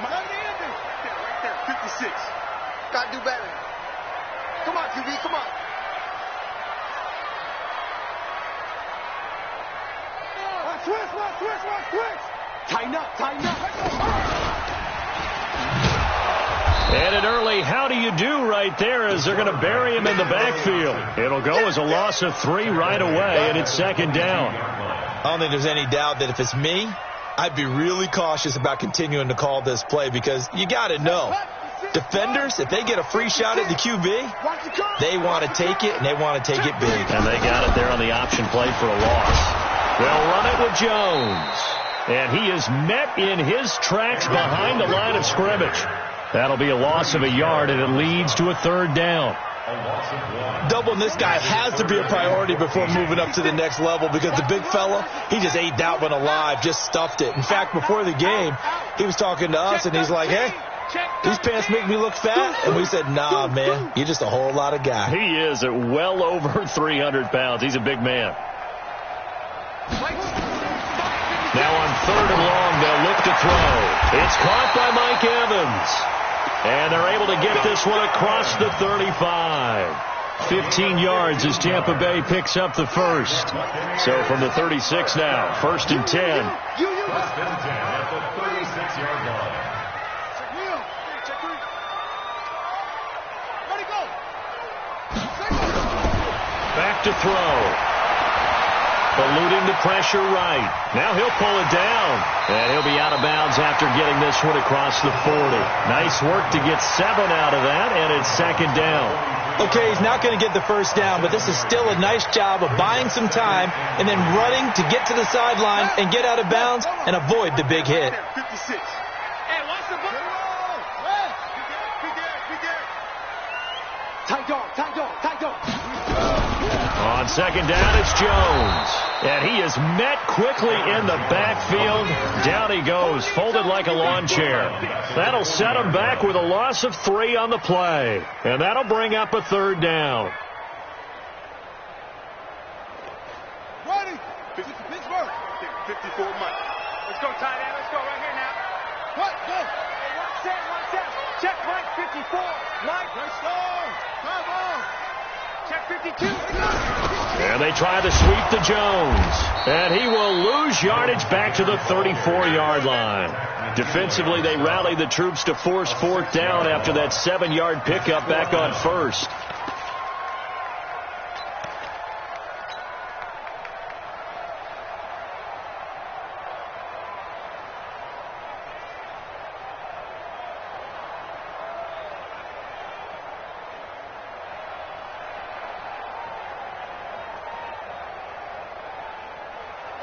Right there, 56. Gotta do better. Come on, QB, come on. Switch. Tighten up. And an early how do you do right there as they're going to bury him in the backfield. It'll go as a loss of 3 right away, and it's second down. I don't think there's any doubt that if it's me, I'd be really cautious about continuing to call this play because you got to know, defenders, if they get a free shot at the QB, they want to take it, and they want to take it big. And they got it there on the option play for a loss. They'll run it with Jones. And he is met in his tracks behind the line of scrimmage. That'll be a loss of a yard, and it leads to a third down. Doubling this guy has to be a priority before moving up to the next level because the big fella, he just ate that one alive, just stuffed it. In fact, before the game, he was talking to us, and he's like, hey, these pants make me look fat. And we said, nah, man, you're just a whole lot of guy. He is at well over 300 pounds. He's a big man. Now on 3rd and long, they'll look to throw. It's caught by Mike Evans. And they're able to get this one across the 35. 15 yards as Tampa Bay picks up the first. So from the 36 now, 1st and 10. First and 10 at the 36-yard line. Back to throw. Eluding the pressure right. Now he'll pull it down. And he'll be out of bounds after getting this one across the 40. Nice work to get 7 out of that, and it's second down. Okay, he's not going to get the first down, but this is still a nice job of buying some time and then running to get to the sideline and get out of bounds and avoid the big hit. 56. Hey, watch the ball. Tight dog. On second down, it's Jones. And he is met quickly in the backfield. Down he goes, folded like a lawn chair. That'll set him back with a loss of 3 on the play. And that'll bring up a third down. Ready. Pittsburgh. 54 Mike. Let's go, tight end. Let's go right here now. What? Go. Watch out. Check Mike 54. Mike. Let's go. Come on. Check 52. And they try to sweep to Jones. And he will lose yardage back to the 34-yard line. Defensively, they rally the troops to force 4th down after that 7-yard pickup back on 1st.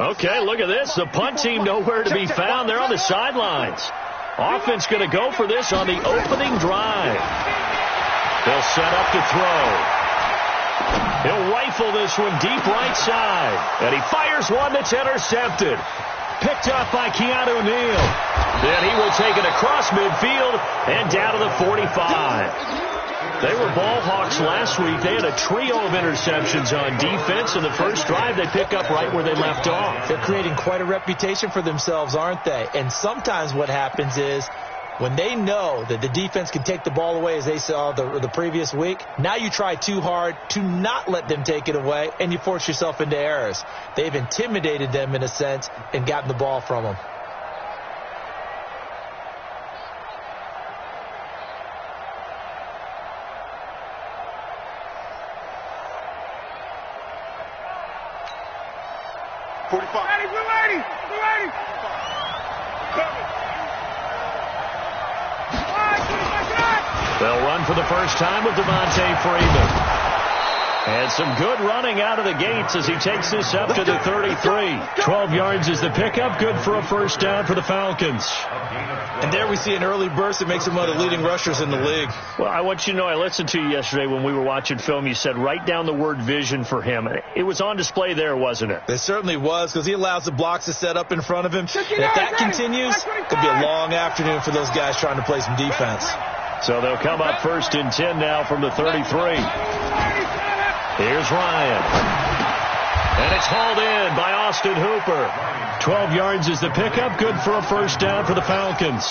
Okay, look at this. The punt team nowhere to be found. They're on the sidelines. Offense going to go for this on the opening drive. They'll set up to throw. He'll rifle this one deep right side. And he fires one that's intercepted. Picked up by Keanu Neal. Then he will take it across midfield and down to the 45. They were ball hawks last week. They had a trio of interceptions on defense. In the first drive, they pick up right where they left off. They're creating quite a reputation for themselves, aren't they? And sometimes what happens is when they know that the defense can take the ball away, as they saw the previous week, now you try too hard to not let them take it away, and you force yourself into errors. They've intimidated them in a sense and gotten the ball from them. They'll run for the first time with Devontae Freeman. And some good running out of the gates as he takes this up to the 33. 12 yards is the pickup. Good for a first down for the Falcons. And there we see an early burst that makes him one of the leading rushers in the league. Well, I want you to know, I listened to you yesterday when we were watching film. You said write down the word vision for him. It was on display there, wasn't it? It certainly was, because he allows the blocks to set up in front of him. And if that continues, it could be a long afternoon for those guys trying to play some defense. So they'll come up 1st and 10 now from the 33. Here's Ryan. And it's hauled in by Austin Hooper. 12 yards is the pickup. Good for a first down for the Falcons.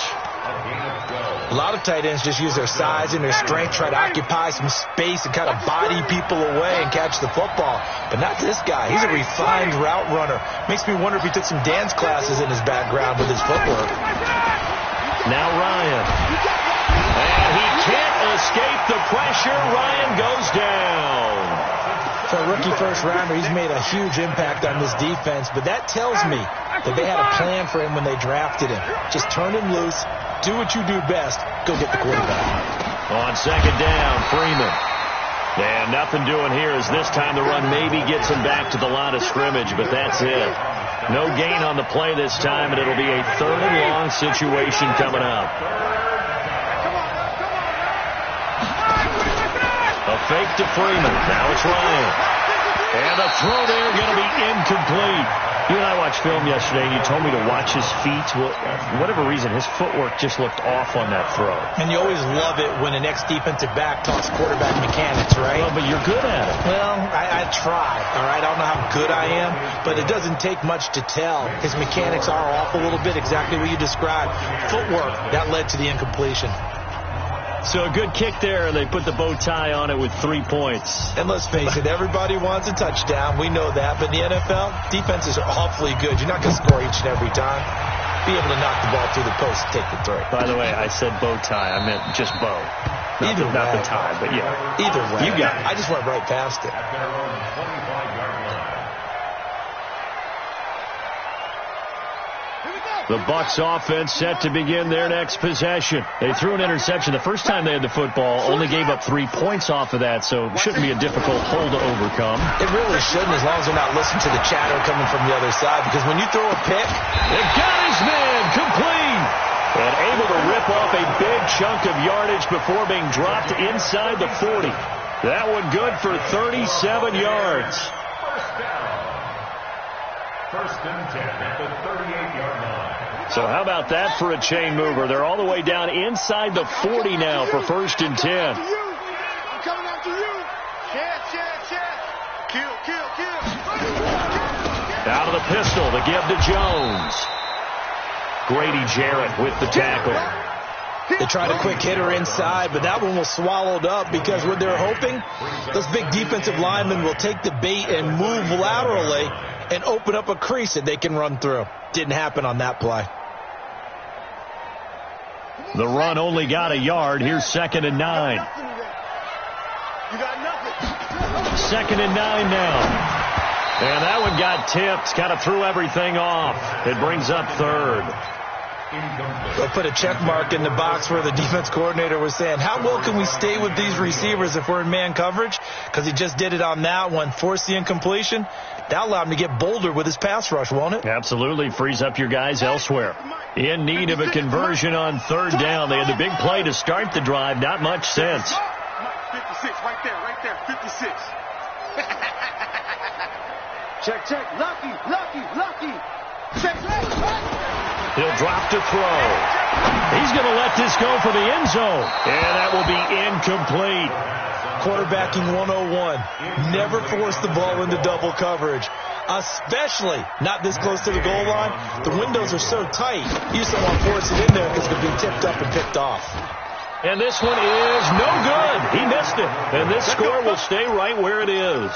A lot of tight ends just use their size and their strength, try to occupy some space and kind of body people away and catch the football. But not this guy. He's a refined route runner. Makes me wonder if he took some dance classes in his background with his footwork. Now Ryan. And he can't escape the pressure. Ryan goes down. For a rookie first-rounder, he's made a huge impact on this defense, but that tells me that they had a plan for him when they drafted him. Just turn him loose, do what you do best, go get the quarterback. On second down, Freeman. And nothing doing here as this time the run maybe gets him back to the line of scrimmage, but that's it. No gain on the play this time, and it'll be a third and long situation coming up. A fake to Freeman. Now it's Ryan. And the throw there going to be incomplete. You and I watched film yesterday, and you told me to watch his feet. Well, for whatever reason, his footwork just looked off on that throw. And you always love it when an ex-defensive back talks quarterback mechanics, right? Well, but you're good at it. Well, I try, all right? I don't know how good I am, but it doesn't take much to tell. His mechanics are off a little bit, exactly what you described. Footwork, that led to the incompletion. So a good kick there, and they put the bow tie on it with 3 points. And let's face it, everybody wants a touchdown. We know that. But in the NFL, defenses are awfully good. You're not going to score each and every time. Be able to knock the ball through the post and take the throw. By the way, I said bow tie. I meant just bow. Not the tie, but yeah. Either way. You got it. I just went right past it. The Bucs offense set to begin their next possession. They threw an interception the first time they had the football, only gave up 3 points off of that, so it shouldn't be a difficult hole to overcome. It really shouldn't, as long as they're not listening to the chatter coming from the other side, because when you throw a pick, it got his man complete. And able to rip off a big chunk of yardage before being dropped inside the 40. That one good for 37 yards. First and 10 at the 38-yard line. So how about that for a chain mover? They're all the way down inside the 40 now for first and 10. I'm coming after you. Check. Kill. Out of the pistol to give to Jones. Grady Jarrett with the tackle. They tried a quick hitter inside, but that one was swallowed up because what they're hoping, those big defensive linemen will take the bait and move laterally and open up a crease that they can run through. Didn't happen on that play. The run only got a yard. Here's 2nd and 9. You got nothing. 2nd and 9 now. And that one got tipped. Kind of threw everything off. It brings up 3rd. They'll put a check mark in the box where the defense coordinator was saying, how well can we stay with these receivers if we're in man coverage? Because he just did it on that one, forced the incompletion. That allowed him to get bolder with his pass rush, won't it? Absolutely. Frees up your guys elsewhere. In need of a conversion on 3rd down. They had the big play to start the drive. Not much sense. 56, right there. 56. Check. Lucky. Check. He'll drop to throw. He's going to let this go for the end zone. And that will be incomplete. Quarterbacking 101. Never force the ball into double coverage. Especially not this close to the goal line. The windows are so tight. You just don't want to force it in there because it could be tipped up and picked off. And this one is no good. He missed it. And this score will stay right where it is.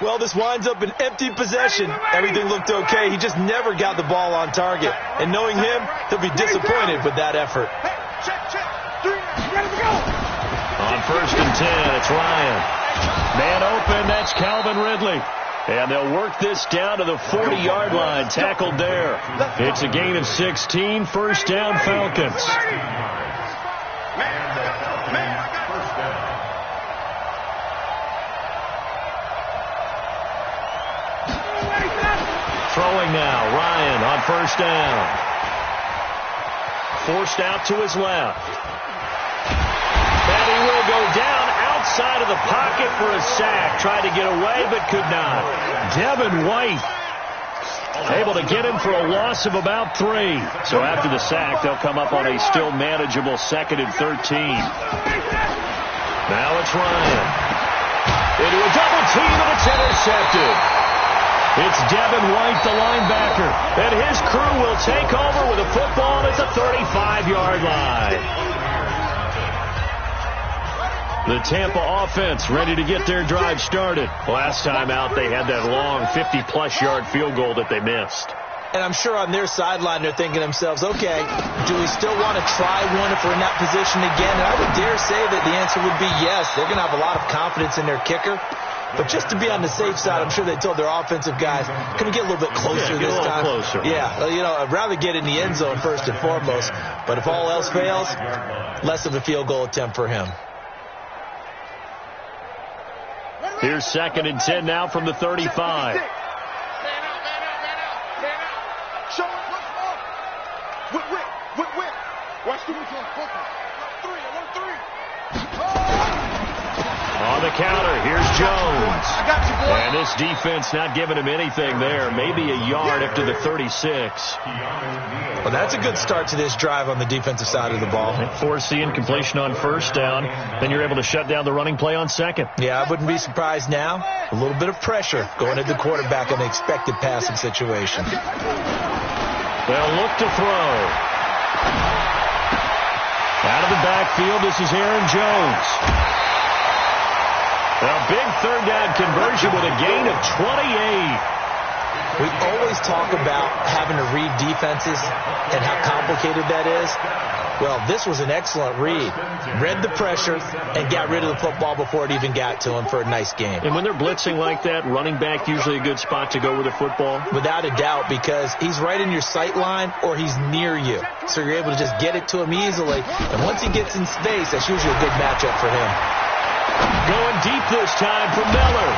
Well, this winds up an empty possession. Everything looked okay. He just never got the ball on target. And knowing him, he'll be disappointed with that effort. Check. 3, ready to go. On 1st and 10, it's Ryan. Man open, that's Calvin Ridley. And they'll work this down to the 40-yard line, tackled there. It's a gain of 16, 1st down Falcons. Throwing now, Ryan on 1st down. Forced out to his left. And he will go down outside of the pocket for a sack. Tried to get away, but could not. Devin White able to get him for a loss of about 3. So after the sack, they'll come up on a still manageable 2nd and 13. Now it's Ryan. Into a double team, and it's intercepted. It's Devin White, the linebacker, and his crew will take over with a football at the 35-yard line. The Tampa offense ready to get their drive started. Last time out, they had that long 50-plus yard field goal that they missed. And I'm sure on their sideline they're thinking to themselves, okay, do we still want to try one if we're in that position again? And I would dare say that the answer would be yes. They're going to have a lot of confidence in their kicker. But just to be on the safe side, I'm sure they told their offensive guys, can we get a little bit closer this time? Closer. Yeah, you know, I'd rather get in the end zone first and foremost. But if all else fails, less of a field goal attempt for him. Here's 2nd and 10 now from the 35. On the counter, here's Jones. And this defense not giving him anything there. Maybe a yard up to the 36. Well, that's a good start to this drive on the defensive side of the ball. Force the incompletion on first down. Then you're able to shut down the running play on second. Yeah, I wouldn't be surprised now. A little bit of pressure going at the quarterback in the expected passing situation. They'll look to throw. Out of the backfield, this is Aaron Jones. A big third down conversion with a gain of 28. We always talk about having to read defenses and how complicated that is. Well, this was an excellent read. Read the pressure and got rid of the football before it even got to him for a nice game. And when they're blitzing like that, running back usually a good spot to go with the football? Without a doubt, because he's right in your sight line or he's near you. So you're able to just get it to him easily. And once he gets in space, that's usually a good matchup for him. Going deep this time for Miller.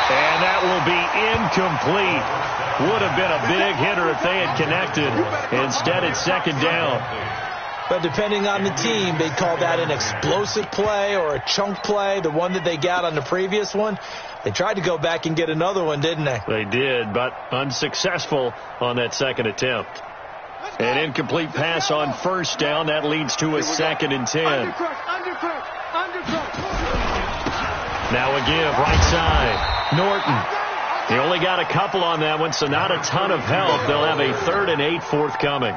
And that will be incomplete. Would have been a big hitter if they had connected. Instead, it's 2nd down. But depending on the team, they'd call that an explosive play or a chunk play. The one that they got on the previous one, they tried to go back and get another one, didn't they? They did, but unsuccessful on that second attempt. An incomplete pass on first down. That leads to a 2nd and 10. Now a give, right side. Norton. He only got a couple on that one, so not a ton of help. They'll have a 3rd and 8 forthcoming.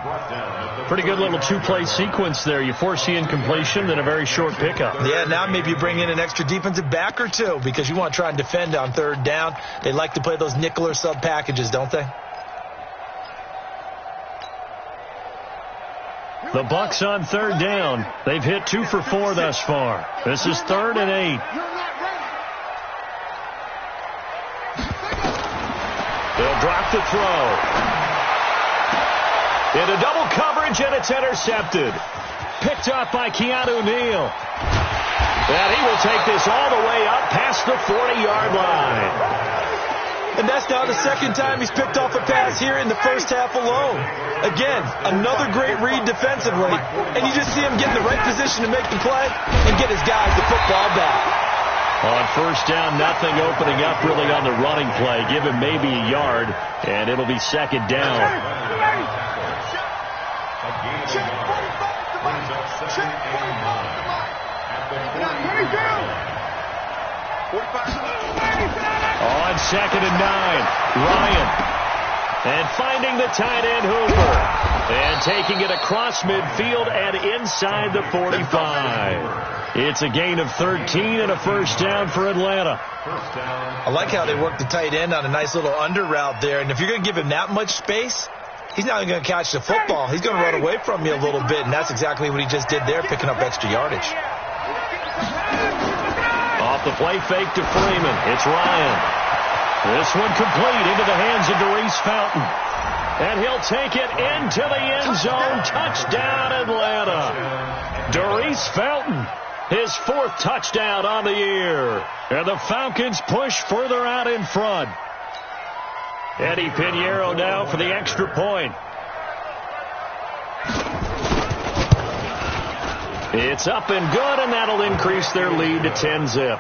Pretty good little two-play sequence there. You force the incompletion, then a very short pickup. Yeah, now maybe you bring in an extra defensive back or two because you want to try and defend on 3rd down. They like to play those nickel or sub packages, don't they? The Bucs on 3rd down. They've hit 2 for 4 thus far. This is 3rd and 8. They'll drop the throw. Into double coverage, and it's intercepted. Picked up by Keanu Neal. And he will take this all the way up past the 40-yard line. And that's now the 2nd time he's picked off a pass here in the first half alone. Again, another great read defensively. And you just see him get in the right position to make the play and get his guys the football back. On first down, nothing opening up really on the running play. Give him maybe a yard, and it'll be 2nd down. On 2nd and 9, Ryan. And finding the tight end, Hooper. And taking it across midfield and inside the 45. It's a gain of 13 and a first down for Atlanta. I like how they work the tight end on a nice little under route there. And if you're going to give him that much space, he's not even going to catch the football. He's going to run away from you a little bit, and that's exactly what he just did there, picking up extra yardage. Off the play fake to Freeman. It's Ryan. This one complete into the hands of Darius Fountain. And he'll take it into the end zone. Touchdown, Atlanta. Darius Fountain, his 4th touchdown on the year. And the Falcons push further out in front. Eddie Pinheiro now for the extra point. It's up and good, and that'll increase their lead to 10-zip.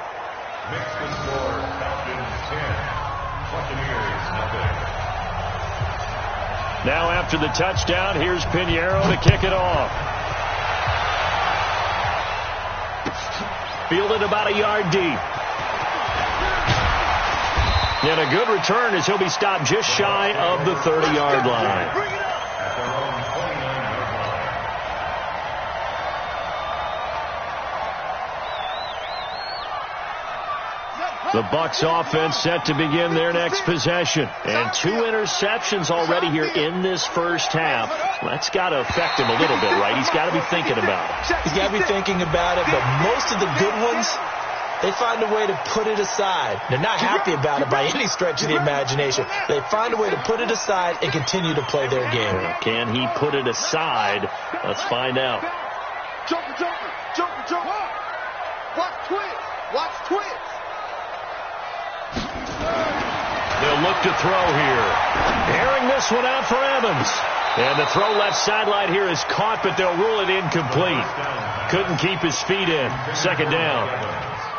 Now after the touchdown, here's Pinheiro to kick it off. Fielded about a yard deep. And a good return as he'll be stopped just shy of the 30-yard line. The Bucs offense set to begin their next possession. And 2 interceptions already here in this first half. That's got to affect him a little bit, right? He's got to be thinking about it. He's got to be thinking about it, but most of the good ones, they find a way to put it aside. They're not happy about it by any stretch of the imagination. They find a way to put it aside and continue to play their game. Can he put it aside? Let's find out. Jumper, jumper, jumper, jumper. Watch twins. Watch twins. They'll look to throw here. Airing this one out for Evans. And the throw left sideline here is caught, but they'll rule it incomplete. Couldn't keep his feet in. Second down.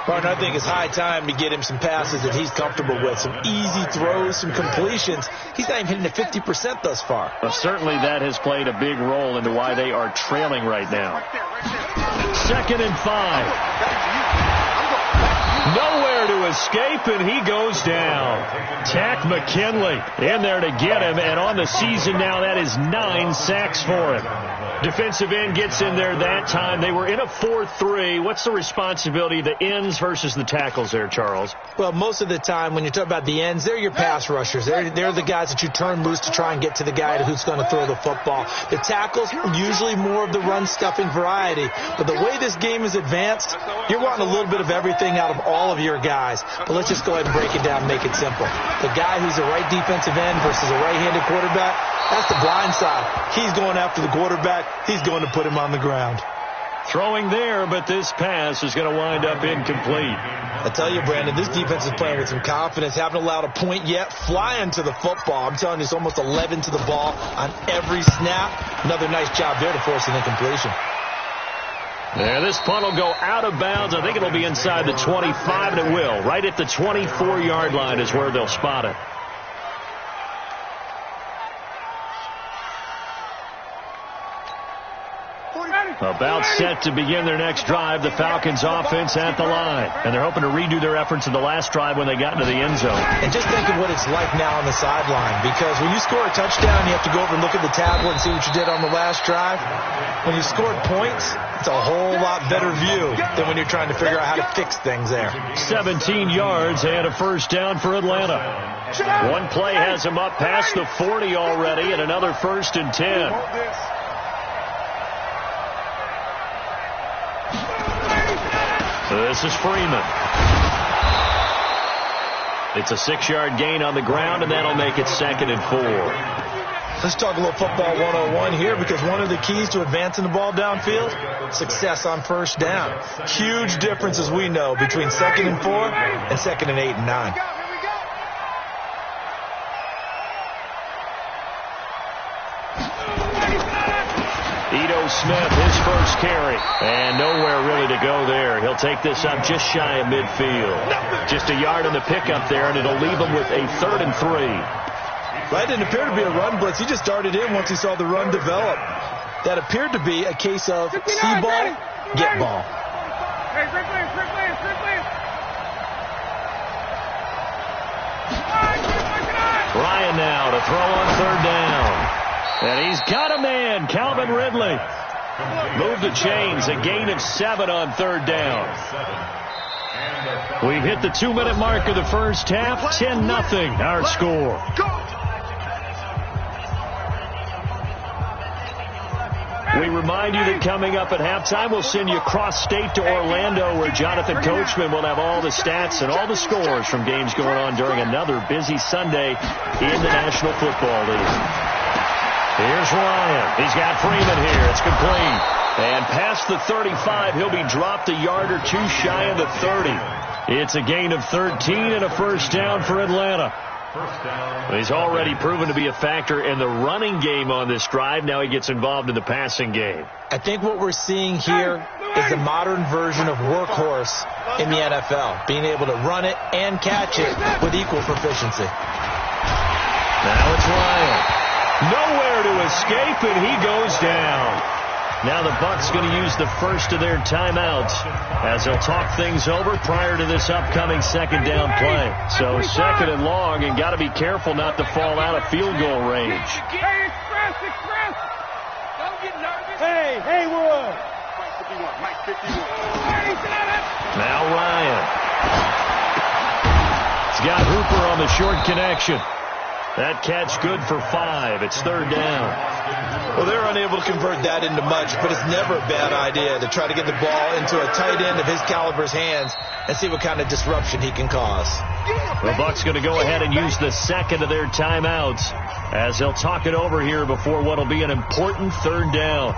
Partner, I think it's high time to get him some passes that he's comfortable with. Some easy throws, some completions. He's not even hitting the 50% thus far. Well, certainly that has played a big role into why they are trailing right now. 2nd and 5. Nowhere to escape, and he goes down. Tack McKinley in there to get him, and on the season now, that is 9 sacks for him. Defensive end gets in there that time. They were in a 4-3. What's the responsibility of the ends versus the tackles there, Charles? Well, most of the time when you talk about the ends, they're your pass rushers. They're the guys that you turn loose to try and get to the guy who's going to throw the football. The tackles are usually more of the run-stuffing variety. But the way this game is advanced, you're wanting a little bit of everything out of all of your guys. But let's just go ahead and break it down and make it simple. The guy who's a right defensive end versus a right-handed quarterback, that's the blind side. He's going after the quarterback. He's going to put him on the ground. Throwing there, but this pass is going to wind up incomplete. I tell you, Brandon, this defense is playing with some confidence. Haven't allowed a point yet. Flying to the football. I'm telling you, it's almost 11 to the ball on every snap. Another nice job there to force an incompletion. Yeah, this punt will go out of bounds. I think it'll be inside the 25, and it will. Right at the 24-yard line is where they'll spot it. About set to begin their next drive. The Falcons offense at the line. And they're hoping to redo their efforts in the last drive when they got into the end zone. And just think of what it's like now on the sideline. Because when you score a touchdown, you have to go over and look at the tablet and see what you did on the last drive. When you scored points, it's a whole lot better view than when you're trying to figure out how to fix things there. 17 yards and a first down for Atlanta. One play has him up past the 40 already, and another 1st and 10. This is Freeman. It's a 6-yard gain on the ground, and that'll make it 2nd and 4. Let's talk a little football 101 here, because one of the keys to advancing the ball downfield, success on first down. Huge difference, as we know, between 2nd and 4 and 2nd and 8 and 9. Smith, his first carry, and nowhere really to go there. He'll take this up just shy of midfield. Just a yard on the pickup there, and it'll leave him with a 3rd and 3. That didn't appear to be a run blitz. He just started in once he saw the run develop. That appeared to be a case of see ball, get ball. Ryan now to throw on 3rd down. And he's got a man, Calvin Ridley. Move the chains, a gain of 7 on 3rd down. We've hit the 2-minute mark of the first half. 10-0 our score. We remind you that coming up at halftime, we'll send you cross-state to Orlando, where Jonathan Coachman will have all the stats and all the scores from games going on during another busy Sunday in the National Football League. Here's Ryan. He's got Freeman here. It's complete. And past the 35, he'll be dropped a yard or two shy of the 30. It's a gain of 13 and a first down for Atlanta. He's already proven to be a factor in the running game on this drive. Now he gets involved in the passing game. I think what we're seeing here is the modern version of workhorse in the NFL, being able to run it and catch it with equal proficiency. Now it's Ryan. Nowhere to escape, and he goes down. Now the Bucks going to use the first of their timeouts as they'll talk things over prior to this upcoming second down play. So second and long, and got to be careful not to fall out of field goal range. Hey, express. Don't get nervous. Hey, Haywood. Mike 51. Now Ryan. He's got Hooper on the short connection. That catch good for 5. It's third down. Well, they're unable to convert that into much, but it's never a bad idea to try to get the ball into a tight end of his caliber's hands and see what kind of disruption he can cause. The Bucks going to go ahead and use the second of their timeouts as they'll talk it over here before what will be an important third down.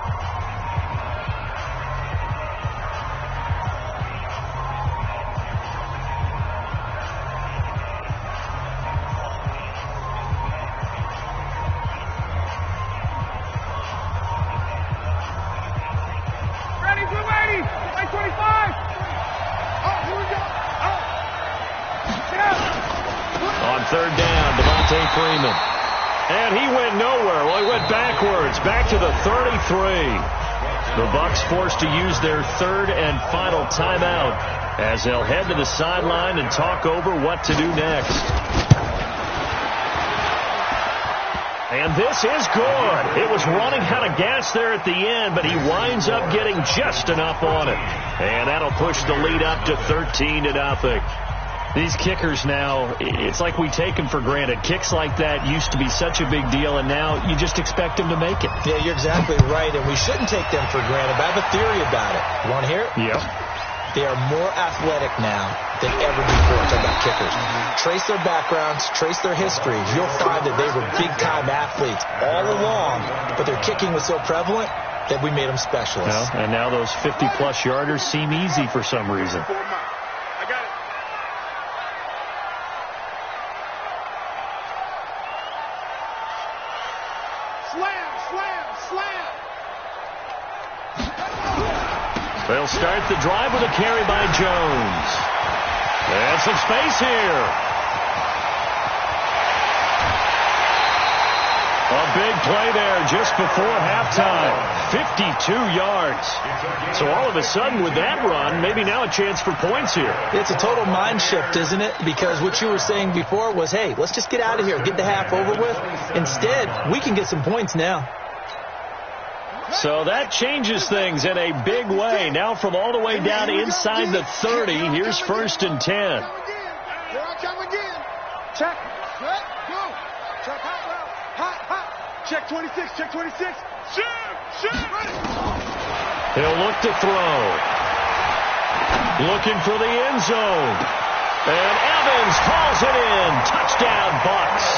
And he went nowhere. Well, he went backwards, back to the 33. The Bucks forced to use their third and final timeout as they'll head to the sideline and talk over what to do next. And this is good. It was running out of gas there at the end, but he winds up getting just enough on it. And that'll push the lead up to 13-0. These kickers now, it's like we take them for granted. Kicks like that used to be such a big deal, and now you just expect them to make it. Yeah, you're exactly right, and we shouldn't take them for granted. But I have a theory about it. You want to hear it? Yep. They are more athletic now than ever before. Talking about kickers. Trace their backgrounds, trace their history. You'll find that they were big-time athletes all along, but their kicking was so prevalent that we made them specialists. Well, and now those 50-plus yarders seem easy for some reason. They'll start the drive with a carry by Jones. And some space here. A big play there just before halftime. 52 yards. So all of a sudden with that run, maybe now a chance for points here. It's a total mind shift, isn't it? Because what you were saying before was, hey, let's just get out of here, get the half over with. Instead, we can get some points now. So that changes things in a big way. Now from all the way down inside the 30, here's 1st and 10. Here I come again. Check. Good. Go. Check hot. Hot. Check 26. Check 26. Shoot. He'll look to throw. Looking for the end zone. And Evans calls it in. Touchdown, Bucks.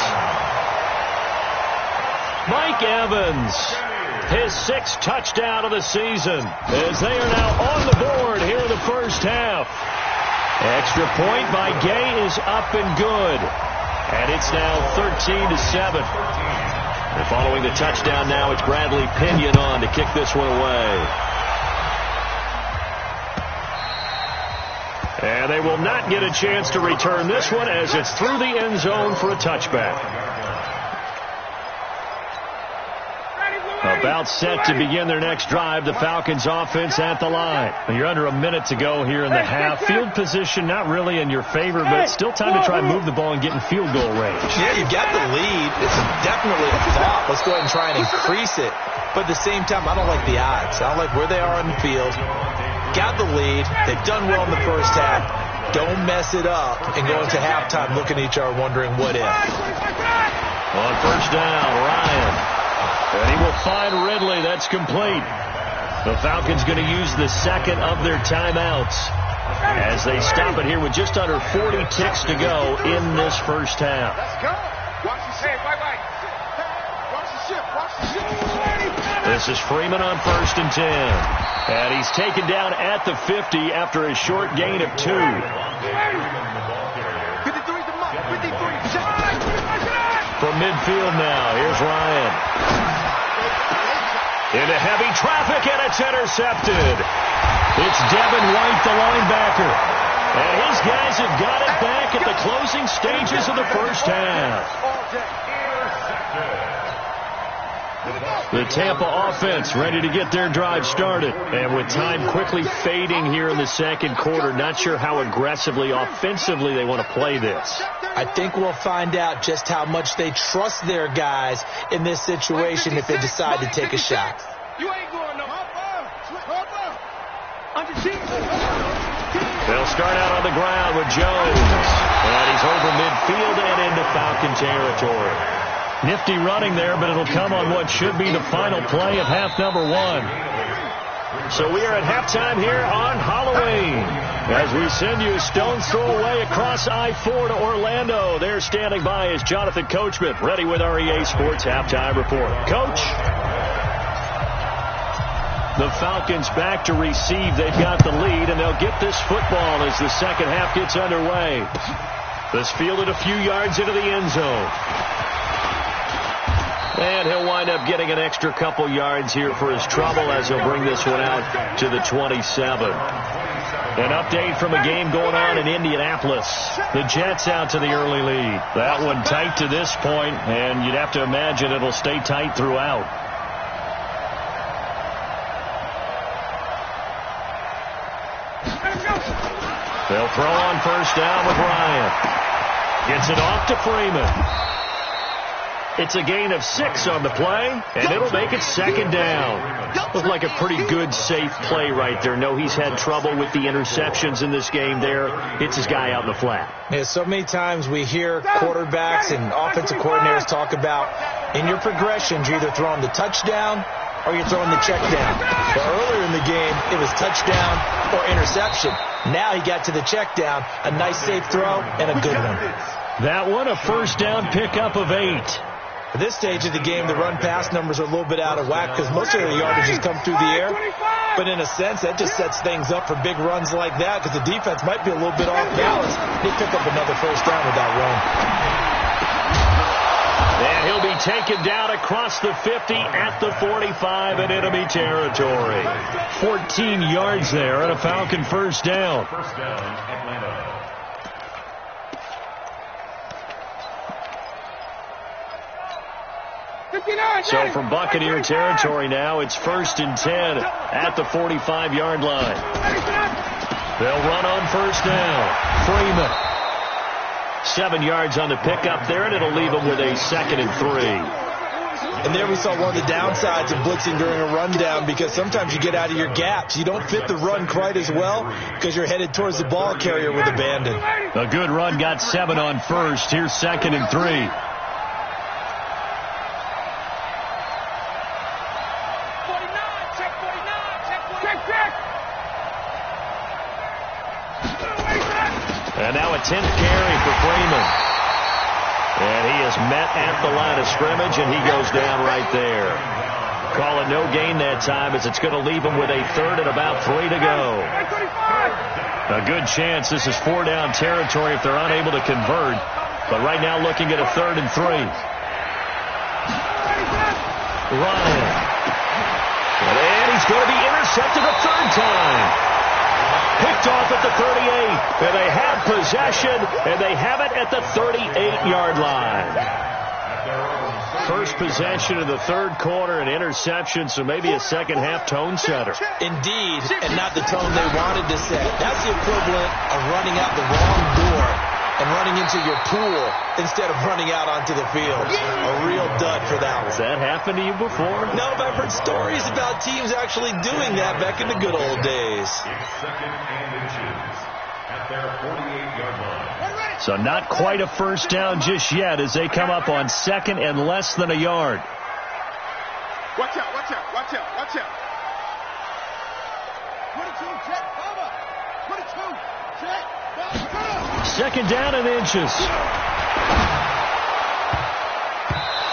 Mike Evans. His 6th touchdown of the season as they are now on the board here in the first half. Extra point by Gay is up and good. And it's now 13-7. And following the touchdown now, it's Bradley Pinion on to kick this one away. And they will not get a chance to return this one as it's through the end zone for a touchback. About set to begin their next drive, the Falcons offense at the line. You're under a minute to go here in the half. Field position not really in your favor, but still time to try and move the ball and get in field goal range. Yeah, you've got the lead. It's definitely a thought. Let's go ahead and try and increase it. But at the same time, I don't like the odds. I don't like where they are on the field. Got the lead. They've done well in the first half. Don't mess it up and go into halftime looking at each other wondering what if. On first down, Ryan. And he will find Ridley. That's complete. The Falcons going to use the second of their timeouts as they stop it here with just under 40 ticks to go in this first half. Let's go. Watch the ship. Wait. Watch the ship. This is Freeman on 1st and 10. And he's taken down at the 50 after a short gain of 2. 53's the mark. 53. From midfield now, here's Ryan. Into heavy traffic, and it's intercepted. It's Devin White, the linebacker. And his guys have got it back at the closing stages of the first half. The Tampa offense ready to get their drive started. And with time quickly fading here in the second quarter, not sure how aggressively, offensively they want to play this. I think we'll find out just how much they trust their guys in this situation if they decide to take a shot. You ain't going no. They'll start out on the ground with Jones. And he's over midfield and into Falcon territory. Nifty running there, but it'll come on what should be the final play of half number 1. So we are at halftime here on Halloween as we send you a stone's throw away across I-4 to Orlando. There standing by is Jonathan Coachman, ready with our EA Sports Halftime Report. Coach? The Falcons back to receive. They've got the lead, and they'll get this football as the second half gets underway. This fielded a few yards into the end zone. And he'll wind up getting an extra couple yards here for his trouble as he'll bring this one out to the 27. An update from a game going on in Indianapolis. The Jets out to the early lead. That one tight to this point, and you'd have to imagine it'll stay tight throughout. They'll throw on first down with Ryan. Gets it off to Freeman. It's a gain of 6 on the play, and it'll make it second down. Looked like a pretty good, safe play right there. No, he's had trouble with the interceptions in this game there. Hits his guy out in the flat. Yeah, so many times we hear quarterbacks and offensive coordinators talk about in your progressions, you're either throwing the touchdown or you're throwing the check down. But earlier in the game, it was touchdown or interception. Now he got to the check down, a nice safe throw, and a good one. That one, a first down pickup of 8. At this stage of the game, the run-pass numbers are a little bit out of whack because most of the yardage has come through the air. But in a sense, that just sets things up for big runs like that because the defense might be a little bit off balance. They pick up another first down with that run. And he'll be taken down across the 50 at the 45 in enemy territory. 14 yards there and a Falcon first down. First down, Atlanta. So from Buccaneer territory now, it's 1st and 10 at the 45-yard line. They'll run on first down. Freeman. 7 yards on the pickup there, and it'll leave them with a 2nd and 3. And there we saw one of the downsides of blitzing during a rundown because sometimes you get out of your gaps. You don't fit the run quite as well because you're headed towards the ball carrier with abandon. A good run got 7 on first. Here's 2nd and 3. And now a 10th carry for Freeman. And he is met at the line of scrimmage, and he goes down right there. Call it no gain that time as it's going to leave him with a 3rd and about 3 to go. A good chance this is 4-down territory if they're unable to convert. But right now looking at a 3rd and 3. Ryan. And he's going to be intercepted a 3rd time. Picked off at the 38, and they have possession, and they have it at the 38-yard line. First possession of the 3rd quarter, an interception, so maybe a second-half tone setter. Indeed, and not the tone they wanted to set. That's the equivalent of running out the wrong door and running into your pool instead of running out onto the field. A real dud for that one. Has that happened to you before? No, but I've heard stories about teams actually doing that back in the good old days. It's 2nd and inches at their 48-yard line. So not quite a first down just yet as they come up on 2nd and less than a yard. Watch out, watch out, watch out, watch out. 22, check, Bubba. 22, check, Bubba. 2nd down and inches.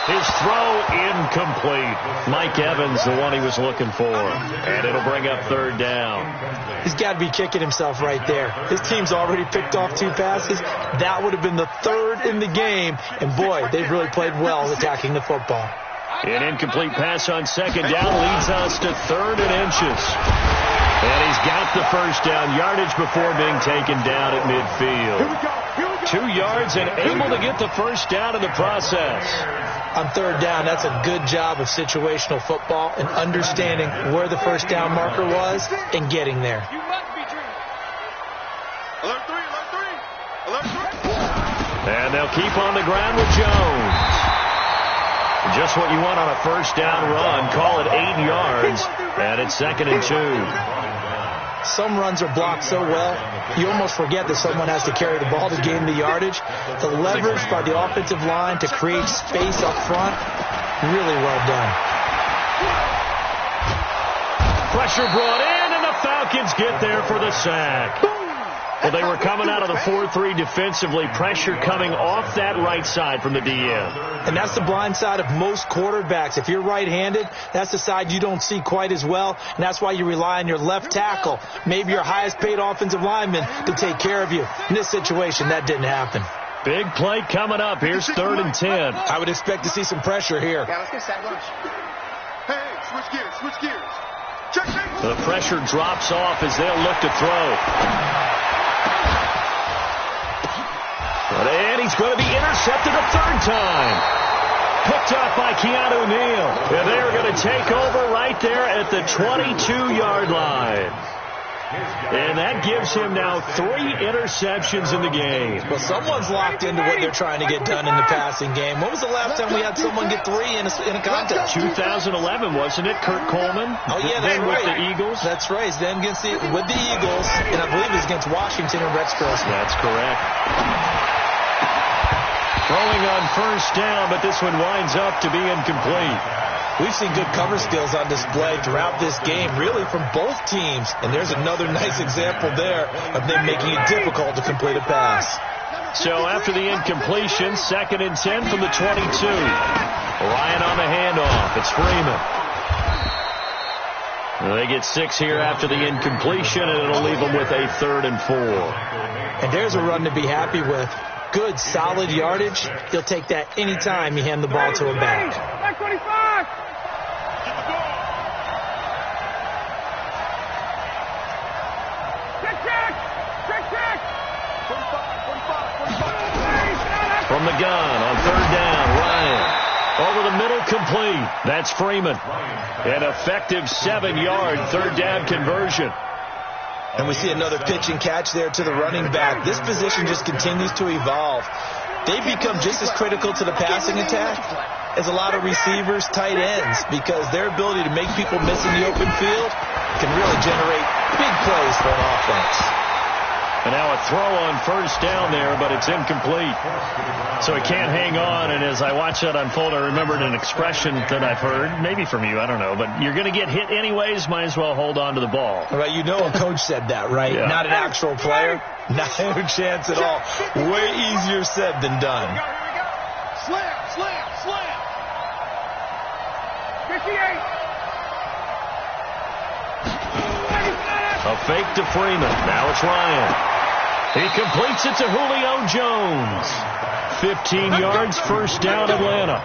His throw incomplete. Mike Evans, the one he was looking for. And it'll bring up 3rd down. He's got to be kicking himself right there. His team's already picked off 2 passes. That would have been the 3rd in the game. And boy, they've really played well attacking the football. An incomplete pass on 2nd down leads us to 3rd and inches. And he's got the first down yardage before being taken down at midfield. Here we go. 2 yards and able to get the first down in the process. On third down, that's a good job of situational football and understanding where the first down marker was and getting there. Alert 3, alert 3, alert 3. And they'll keep on the ground with Jones. Just what you want on a first down run. Call it 8 yards, and it's 2nd and 2. Some runs are blocked so well, you almost forget that someone has to carry the ball to gain the yardage. The leverage by the offensive line to create space up front, really well done. Pressure brought in, and the Falcons get there for the sack. Well, they were coming out of the 4-3 defensively. Pressure coming off that right side from the DM. And that's the blind side of most quarterbacks. If you're right-handed, that's the side you don't see quite as well, and that's why you rely on your left tackle, maybe your highest-paid offensive lineman, to take care of you. In this situation, that didn't happen. Big play coming up. Here's 3rd and 10. I would expect to see some pressure here. Yeah, let's get set lunch. Hey, switch gears, switch gears. Check, check. The pressure drops off as they'll look to throw. And he's going to be intercepted a 3rd time. Picked up by Keanu Neal. And they're going to take over right there at the 22-yard line. And that gives him now 3 interceptions in the game. Well, someone's locked into what they're trying to get done in the passing game. When was the last time we had someone get 3 in a contest? 2011, wasn't it? Kurt Coleman? Oh, yeah, that's then right. With the Eagles? That's right. Then with the Eagles, and I believe it was against Washington and Rex Grossman. That's correct. Throwing on first down, but this one winds up to be incomplete. We've seen good cover skills on display throughout this game, really from both teams. And there's another nice example there of them making it difficult to complete a pass. So after the incompletion, 2nd and 10 from the 22. Ryan on the handoff. It's Freeman. They get 6 here after the incompletion, and it'll leave them with a 3rd and 4. And there's a run to be happy with. Good, solid yardage. He'll take that any time you hand the ball to a back. Back 25. Check. 45. From the gun on 3rd down, Ryan. Over the middle, complete. That's Freeman. An effective 7-yard 3rd down conversion. And we see another pitch and catch there to the running back. This position just continues to evolve. They become just as critical to the passing attack as a lot of receivers, tight ends, because their ability to make people miss in the open field can really generate big plays for an offense. And now a throw on first down there, but it's incomplete. So he can't hang on, and as I watch that unfold, I remembered an expression that I've heard, maybe from you, I don't know, but you're going to get hit anyways, might as well hold on to the ball. Right, you know a coach said that, right? Yeah. Not an actual player. Not a chance at all. Way easier said than done. Slam. 58. A fake to Freeman. Now it's Ryan. He completes it to Julio Jones. 15 yards, first down, Atlanta.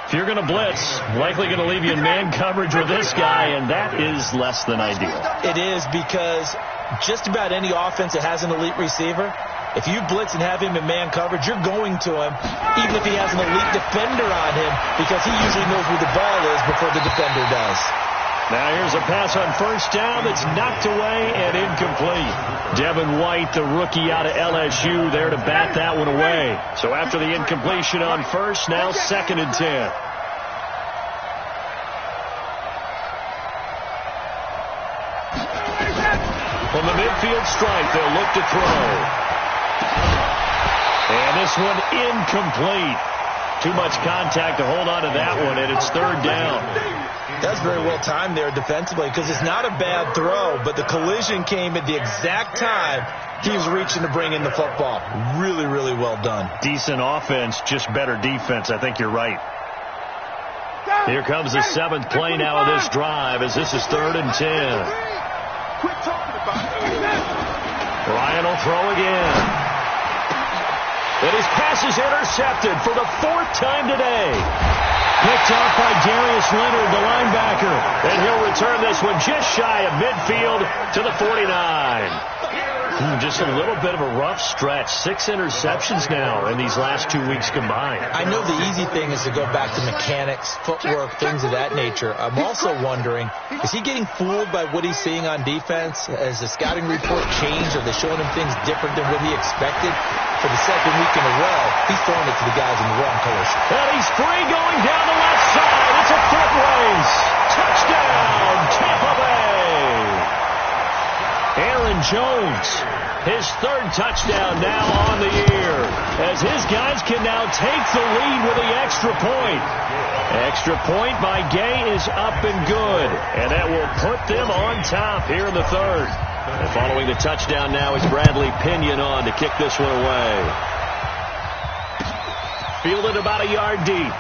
If you're going to blitz, likely going to leave you in man coverage with this guy, and that is less than ideal. It is, because just about any offense that has an elite receiver, if you blitz and have him in man coverage, you're going to him, even if he has an elite defender on him, because he usually knows where the ball is before the defender does. Now here's a pass on first down that's knocked away and incomplete. Devin White, the rookie out of LSU, there to bat that one away. So after the incompletion on first, now 2nd and 10. From the midfield stripe, they'll look to throw. And this one incomplete. Too much contact to hold on to that one, and it's 3rd down. That's very well timed there defensively, because it's not a bad throw, but the collision came at the exact time he was reaching to bring in the football. Really, really well done. Decent offense, just better defense. I think you're right. Here comes the 7th play now of this drive, as this is 3rd and 10. Ryan will throw again. And his pass is intercepted for the 4th time today. Picked off by Darius Leonard, the linebacker. And he'll return this one just shy of midfield to the 49. Just a little bit of a rough stretch. 6 interceptions now in these last 2 weeks combined. I know the easy thing is to go back to mechanics, footwork, things of that nature. I'm also wondering, is he getting fooled by what he's seeing on defense? Has the scouting report changed? Are they showing him things different than what he expected? For the second week in a row, he's throwing it to the guys in the wrong colors. And he's free going down the left side. It's a foot race. Touchdown, Tampa Bay. Aaron Jones, his 3rd touchdown now on the year, as his guys can now take the lead with the extra point. Extra point by Gay is up and good, and that will put them on top here in the 3rd. And following the touchdown now is Bradley Pinion on to kick this one away. Fielded about a yard deep.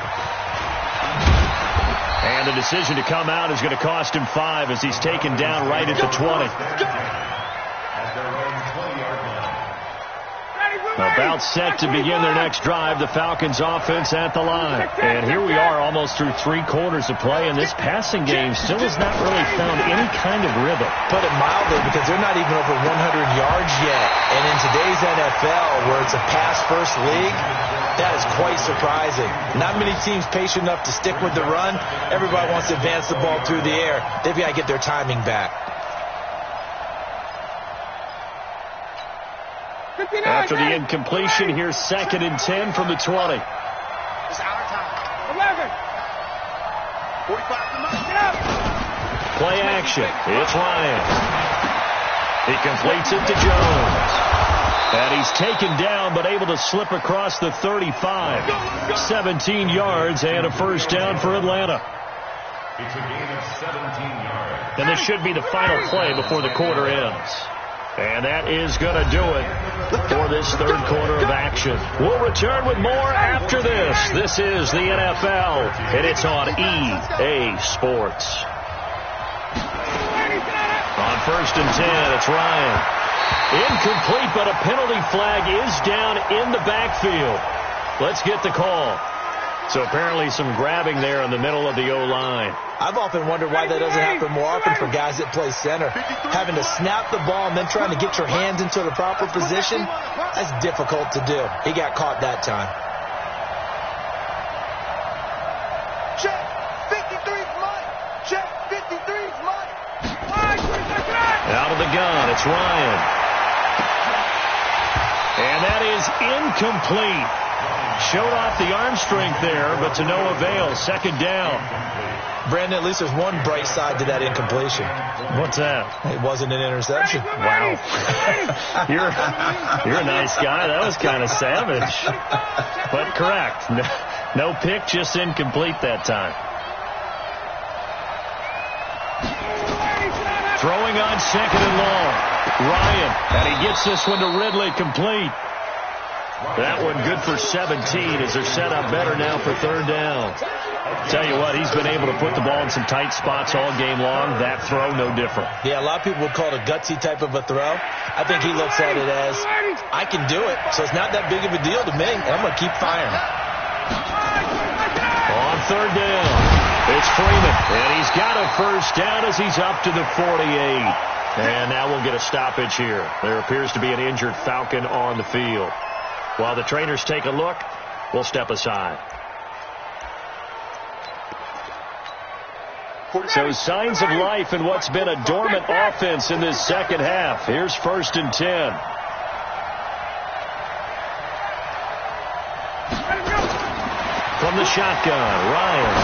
And the decision to come out is going to cost him 5 as he's taken down right at the 20. About set to begin their next drive, the Falcons offense at the line. And here we are almost through 3 quarters of play, and this passing game still has not really found any kind of rhythm. Put it mildly, because they're not even over 100 yards yet. And in today's NFL, where it's a pass-first league, that is quite surprising. Not many teams patient enough to stick with the run. Everybody wants to advance the ball through the air. They've got to get their timing back. After the incompletion, here's 2nd and 10 from the 20. It's our time. 11. 45 to 9. Get up. Play action. It's Ryan. He completes it to Jones. And he's taken down, but able to slip across the 35. 17 yards and a first down for Atlanta. It's a gain of 17 yards. And this should be the final play before the quarter ends. And that is going to do it for this 3rd quarter of action. We'll return with more after this. This is the NFL, and it's on EA Sports. On 1st and 10, it's Ryan. Incomplete, but a penalty flag is down in the backfield. Let's get the call. So apparently some grabbing there in the middle of the O-line. I've often wondered why that doesn't happen more often for guys that play center. Having to snap the ball and then trying to get your hands into the proper position, that's difficult to do. He got caught that time. Check. 53's mine. Check. 53's mine. Out of the gun, it's Ryan. And that is incomplete. Showed off the arm strength there, but to no avail. 2nd down. Brandon, at least there's one bright side to that incompletion. What's that? It wasn't an interception. Wow. You're a nice guy. That was kind of savage. But correct. No pick, just incomplete that time. Throwing on 2nd and long. Ryan, and he gets this one to Ridley, complete. That one good for 17 as they're set up better now for 3rd down. Tell you what, he's been able to put the ball in some tight spots all game long. That throw, no different. Yeah, a lot of people would call it a gutsy type of a throw. I think he looks at it as, I can do it, so it's not that big of a deal to me, and I'm going to keep firing. On 3rd down, it's Freeman, and he's got a first down as he's up to the 48. And now we'll get a stoppage here. There appears to be an injured Falcon on the field. While the trainers take a look, we'll step aside. So signs of life in what's been a dormant offense in this 2nd half. Here's 1st and 10. From the shotgun, Ryan.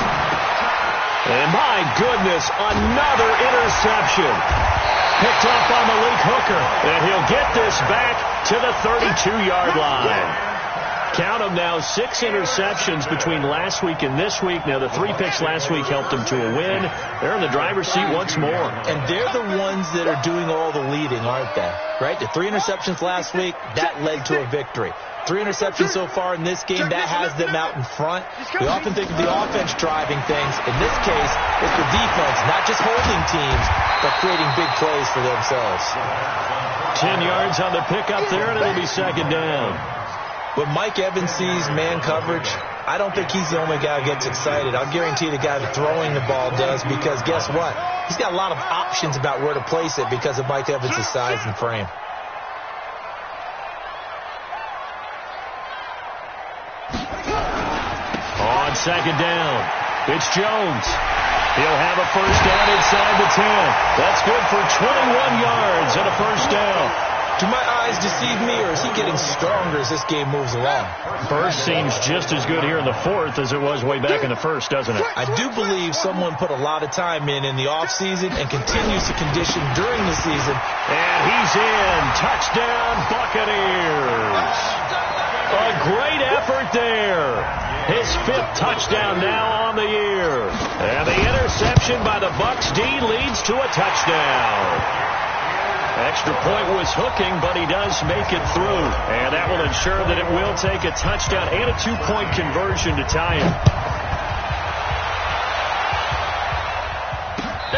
And my goodness, another interception. Picked up by Malik Hooker. And he'll get this back to the 32-yard line. Count them now, 6 interceptions between last week and this week. Now, the 3 picks last week helped them to a win. They're in the driver's seat once more. And they're the ones that are doing all the leading, aren't they? Right? The 3 interceptions last week, that led to a victory. 3 interceptions so far in this game, that has them out in front. We often think of the offense driving things. In this case, it's the defense, not just holding teams, but creating big plays for themselves. 10 yards on the pickup there, and it'll be 2nd down. When Mike Evans sees man coverage, I don't think he's the only guy who gets excited. I'll guarantee the guy throwing the ball does, because guess what? He's got a lot of options about where to place it because of Mike Evans' size and frame. on second down. It's Jones. He'll have a first down inside the 10. That's good for 21 yards and a first down. Do my eyes deceive me, or is he getting stronger as this game moves along? First seems just as good here in the fourth as it was way back in the first, doesn't it? I do believe someone put a lot of time in the offseason and continues to condition during the season. And he's in. Touchdown, Buccaneers. A great effort there. His fifth touchdown now on the year. And the interception by the Bucs D leads to a touchdown. Extra point was hooking, but he does make it through. And that will ensure that it will take a touchdown and a 2-point conversion to tie him.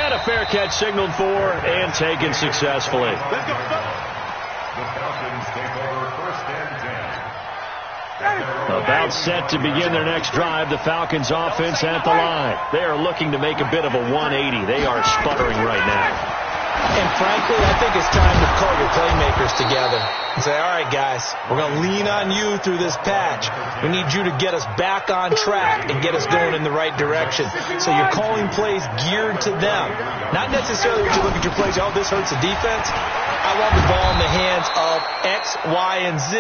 And a fair catch signaled for and taken successfully. The Falcons take over first and 10. About set to begin their next drive, the Falcons offense at the line. They are looking to make a bit of a 180. They are sputtering right now. And frankly, I think it's time to call your playmakers together and say, all right, guys, we're going to lean on you through this patch. We need you to get us back on track and get us going in the right direction. So you're calling plays geared to them. Not necessarily when you look at your plays, oh, this hurts the defense. I want the ball in the hands of X, Y, and Z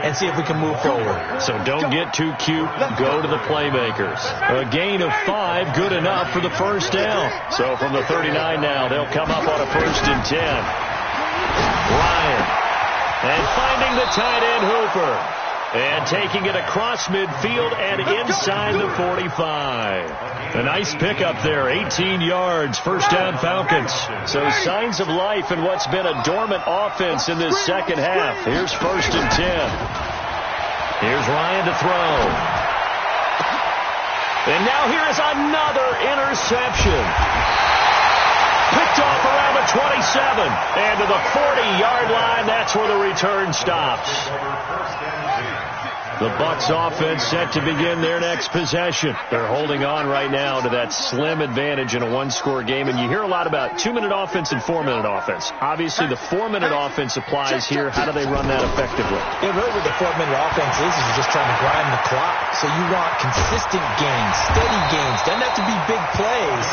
and see if we can move forward. So don't get too cute. Go to the playmakers. A gain of 5, good enough for the first down. So from the 39 now, they'll come up on a first and 10. Ryan. And finding the tight end Hooper. And taking it across midfield and inside the 45. A nice pickup there, 18 yards, first down Falcons. So signs of life in what's been a dormant offense in this second half. Here's first and 10. Here's Ryan to throw. And now here is another interception. Picked off around the 27. And to the 40-yard line, that's where the return stops. The Bucs offense set to begin their next possession. They're holding on right now to that slim advantage in a one-score game. And you hear a lot about 2-minute offense and 4-minute offense. Obviously, the 4-minute offense applies here. How do they run that effectively? Yeah, really what the 4-minute offense is just trying to grind the clock. So you want consistent gains, steady gains. Doesn't have to be big plays,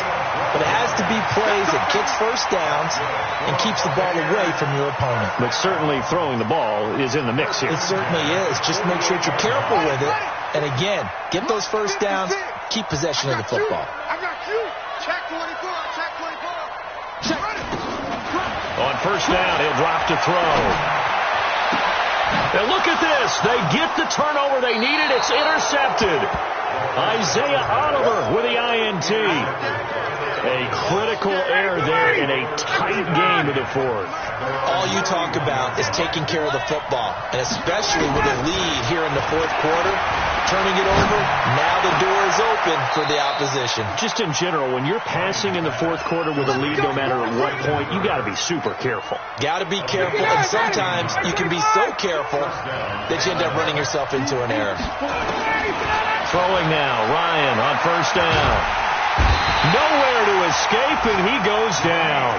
but it has to be plays that gets first downs and keeps the ball away from your opponent. But certainly throwing the ball is in the mix here. It certainly is. Just make sure that you're careful with it. And again, get those first downs, keep possession of the football. I got you. Check 24. Check 24. Check. On first down, he'll drop to throw. Now look at this. They get the turnover they needed. It's intercepted. Isaiah Oliver with the INT. A critical error there in a tight game of the fourth. All you talk about is taking care of the football, and especially with a lead here in the fourth quarter, turning it over, now the door is open for the opposition. Just in general, when you're passing in the fourth quarter with a lead, no matter at what point, you got to be super careful. Got to be careful, and sometimes you can be so careful that you end up running yourself into an error. Throwing now, Ryan on first down. Nowhere to escape, and he goes down.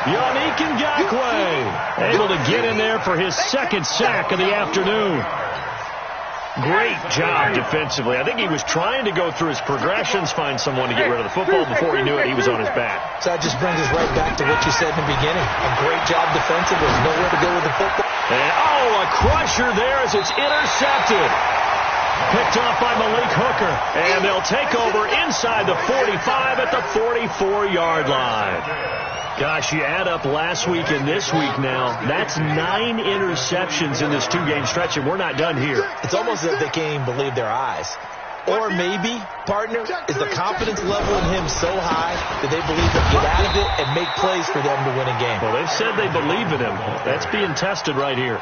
Yannick Ngakoue able to get in there for his second sack of the afternoon. Great job defensively. I think he was trying to go through his progressions, find someone to get rid of the football. Before he knew it, he was on his back. So that just brings us right back to what you said in the beginning. A great job defensively. Nowhere to go with the football. And, a crusher there as it's intercepted. Picked off by Malik Hooker. And they'll take over inside the 45 at the 44-yard line. Gosh, you add up last week and this week now, that's 9 interceptions in this 2-game stretch, and we're not done here. It's almost as if they can't even believe their eyes. Or maybe, partner, is the confidence level in him so high that they believe they'll get out of it and make plays for them to win a game. Well, they've said they believe in him. That's being tested right here.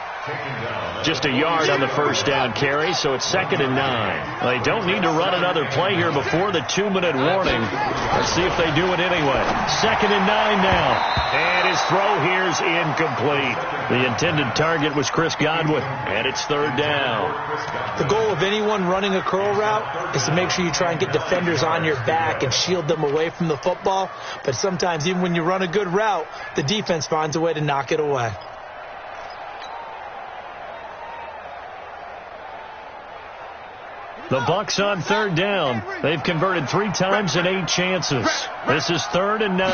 Just a yard on the first down carry, so it's 2nd and 9. They don't need to run another play here before the 2-minute warning. Let's see if they do it anyway. 2nd and 9 now. And his throw here's incomplete. The intended target was Chris Godwin, and it's 3rd down. The goal of anyone running a curl route is to make sure you try and get defenders on your back and shield them away from the football. But sometimes, even when you run a good route, the defense finds a way to knock it away. The Bucs on third down. They've converted 3 times in 8 chances. This is 3rd and 9.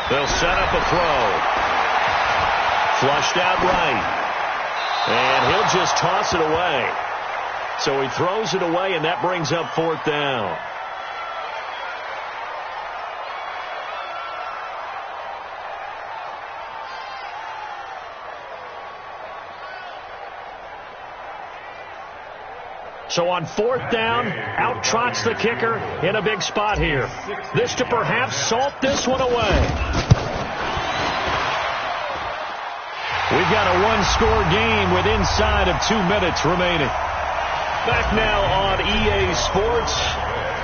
They'll set up a throw. Flushed out right. And he'll just toss it away. So he throws it away, and that brings up 4th down. So on 4th down, out trots the kicker in a big spot here. This to perhaps salt this one away. We've got a 1-score game with inside of 2 minutes remaining. Back now on EA Sports.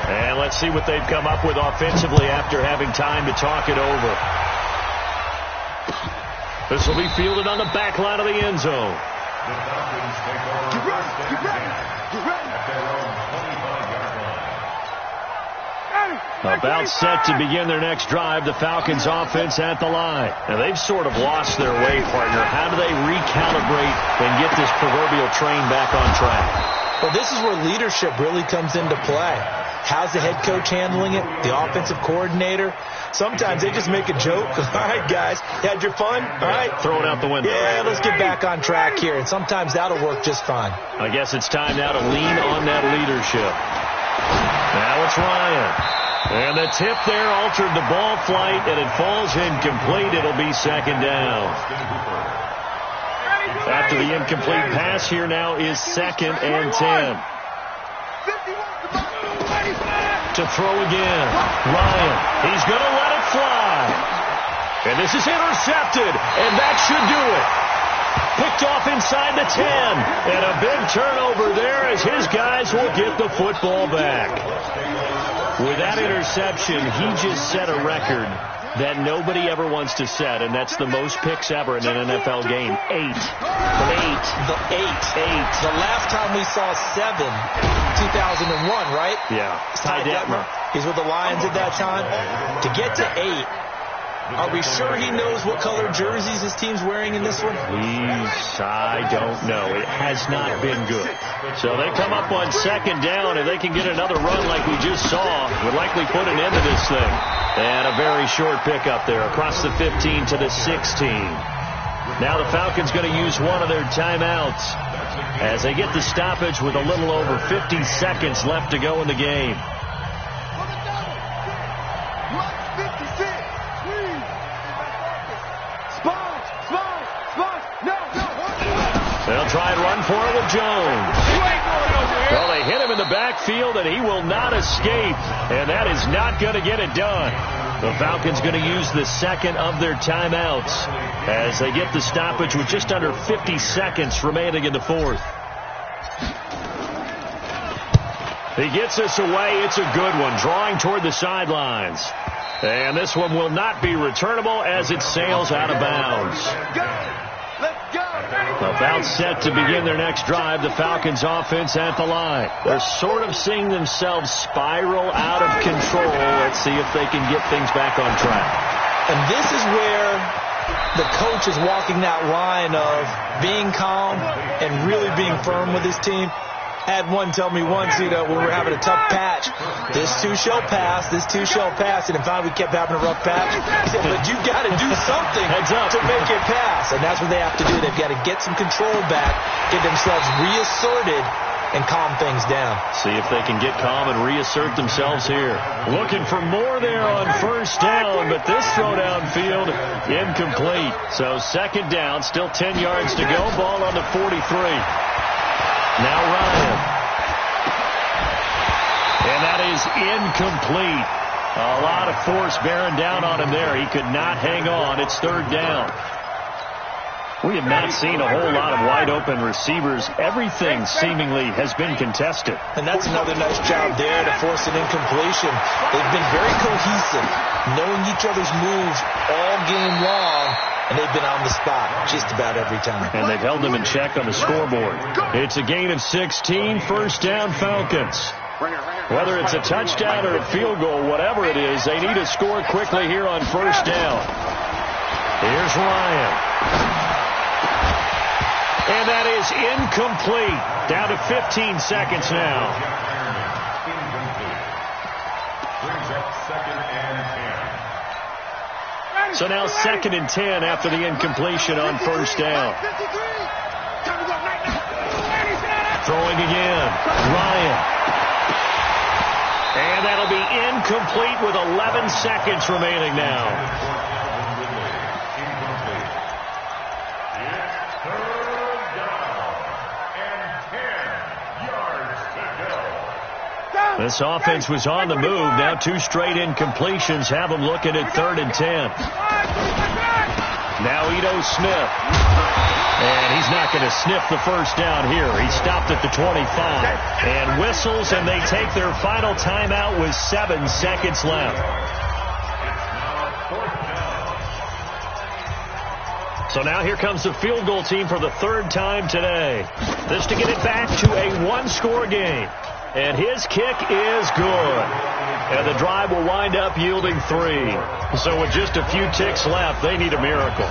And let's see what they've come up with offensively after having time to talk it over. This will be fielded on the back line of the end zone. The Falcons take over first and 10 at their own 25-yard line. About set to begin their next drive, the Falcons offense at the line. Now, they've sort of lost their way, partner. How do they recalibrate and get this proverbial train back on track? Well, this is where leadership really comes into play. How's the head coach handling it? The offensive coordinator? Sometimes they just make a joke. All right, guys, you had your fun? All right. Throw it out the window. Yeah, let's get back on track here. And sometimes that'll work just fine. I guess it's time now to lean on that leadership. Now it's Ryan. And the tip there altered the ball flight, and it falls incomplete. It'll be 2nd down. After the incomplete pass, here now is 2nd and 10. To throw again. Ryan, he's going to let it fly. And this is intercepted, and that should do it. Picked off inside the 10. And a big turnover there as his guys will get the football back. With that interception, he just set a record that nobody ever wants to set, and that's the most picks ever in an NFL game. 8. The last time we saw 7, 2001, right? Yeah. Ty Detmer. He's with the Lions at that time. To get to 8, are we sure he knows what color jerseys his team's wearing in this one? I don't know. It has not been good. So they come up on 2nd down, and they can get another run like we just saw. Would likely put an end to this thing. And a very short pickup there across the 15 to the 16. Now the Falcons going to use one of their timeouts as they get the stoppage with a little over 50 seconds left to go in the game. They'll try and run for it with Jones. Well, they hit him in the backfield, and he will not escape, and that is not going to get it done. The Falcons going to use the 2nd of their timeouts as they get the stoppage with just under 50 seconds remaining in the 4th. He gets us away. It's a good one, drawing toward the sidelines. And this one will not be returnable as it sails out of bounds. About set to begin their next drive, the Falcons offense at the line. They're sort of seeing themselves spiral out of control. Let's see if they can get things back on track. And this is where the coach is walking that line of being calm and really being firm with his team. Had one tell me once, when we were having a tough patch, this too shall pass, this too shall pass. And in fact, we kept having a rough patch. He said, but you got to do something to make it pass. And that's what they have to do. They've got to get some control back, get themselves reasserted, and calm things down. See if they can get calm and reassert themselves here. Looking for more there on 1st down, but this throw downfield incomplete. So 2nd down, still 10 yards to go. Ball on the 43. Now Ryan. And that is incomplete. A lot of force bearing down on him there. He could not hang on. It's 3rd down. We have not seen a whole lot of wide-open receivers. Everything seemingly has been contested. And that's another nice job there to force an incompletion. They've been very cohesive, knowing each other's moves all game long. And they've been on the spot just about every time. And they've held them in check on the scoreboard. It's a gain of 16, 1st down Falcons. Whether it's a touchdown or a field goal, whatever it is, they need to score quickly here on 1st down. Here's Ryan. And that is incomplete. Down to 15 seconds now. Brings up 2nd and 10. So now 2nd and 10 after the incompletion on first down. Throwing again. Ryan. And that'll be incomplete with 11 seconds remaining now. This offense was on the move. Now 2 straight incompletions have them looking at 3rd and 10. Now Ito Smith. And he's not going to sniff the first down here. He stopped at the 25. And whistles, and they take their final timeout with 7 seconds left. So now here comes the field goal team for the 3rd time today. This to get it back to a 1-score game. And his kick is good. And the drive will wind up yielding 3. So with just a few ticks left, they need a miracle.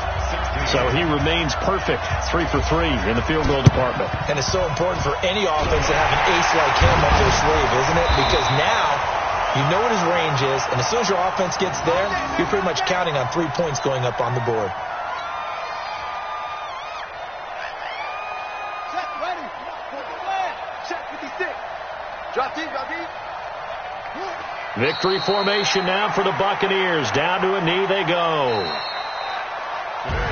So he remains perfect, 3 for 3 in the field goal department. And it's so important for any offense to have an ace like him up their sleeve, isn't it? Because now you know what his range is, and as soon as your offense gets there, you're pretty much counting on 3 points going up on the board. Victory formation now for the Buccaneers. Down to a knee they go.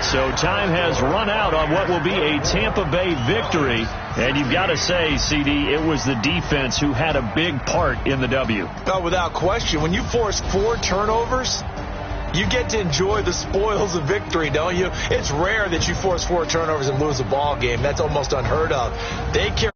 So time has run out on what will be a Tampa Bay victory. And you've got to say, CD, it was the defense who had a big part in the W. Oh, without question. When you force 4 turnovers, you get to enjoy the spoils of victory, don't you? It's rare that you force 4 turnovers and lose a ball game. That's almost unheard of. They carry